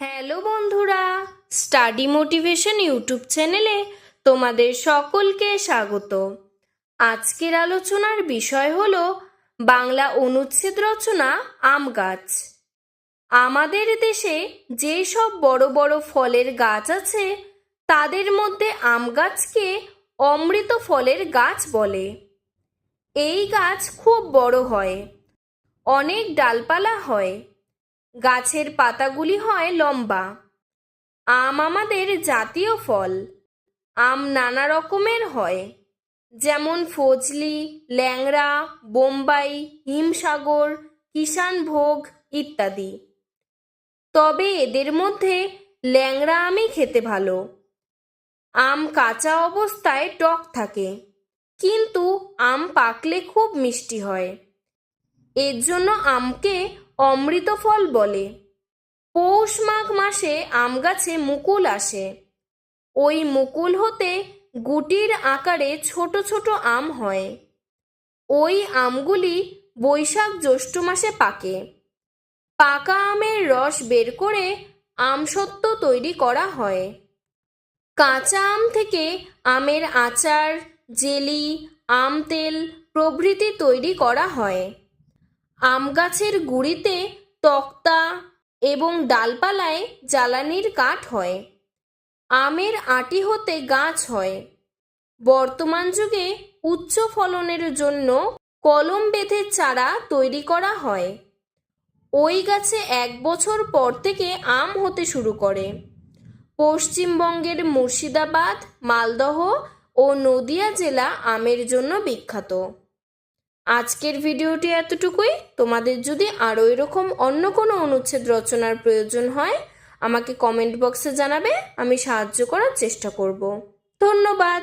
Hello বন্ধুরা, study motivation YouTube চ্যানেলে তোমাদের সকলকে স্বাগত। আজকের আলোচনার বিষয় হলো বাংলা অনুচ্ছেদ রচনা আম গাছ। আমাদের দেশে যেসব বড় বড় ফলের গাছ আছে তাদের মধ্যে আম গাছকে অমৃত ফলের গাছ বলে। এই গাছ খুব বড় হয়, অনেক ডালপালা হয়, গাছের পাতাগুলি হয় লম্বা। আম আমাদের জাতীয় ফল। আম নানা রকমের হয়, যেমন ফজলি, ল্যাংড়া, বোম্বাই, হিমসাগর, কিষানভোগ ইত্যাদি। তবে এদের মধ্যে ল্যাংড়া আমই খেতে ভালো। আম কাঁচা অবস্থায় টক থাকে, কিন্তু আম পাকলে খুব মিষ্টি হয়। এর জন্য আমকে অমৃত ফল বলে। পৌষ মাঘ মাসে আম গাছে মুকুল আসে। ওই মুকুল হতে গুটির আকারে ছোট ছোট আম হয়। ওই আমগুলি বৈশাখ জ্যৈষ্ঠ মাসে পাকে। পাকা আমের রস বের করে আমসত্ত্ব তৈরি করা হয়। কাঁচা আম থেকে আমের আচার, জেলি, আম তেল প্রভৃতি তৈরি করা হয়। আম গাছের গুঁড়িতে তক্তা এবং ডালপালায় জ্বালানির কাঠ হয়। আমের আটি হতে গাছ হয়। বর্তমান যুগে উচ্চ ফলনের জন্য কলম বেঁধে চারা তৈরি করা হয়। ওই গাছে 1 বছর পর থেকে আম হতে শুরু করে। পশ্চিমবঙ্গের মুর্শিদাবাদ, মালদহ ও নদিয়া জেলা আমের জন্য বিখ্যাত। আজকের ভিডিওটি এতটুকুই। তোমাদের যদি আরও এরকম অন্য কোনো অনুচ্ছেদ রচনার প্রয়োজন হয় আমাকে কমেন্ট বক্সে জানাবে, আমি সাহায্য করার চেষ্টা করব। ধন্যবাদ।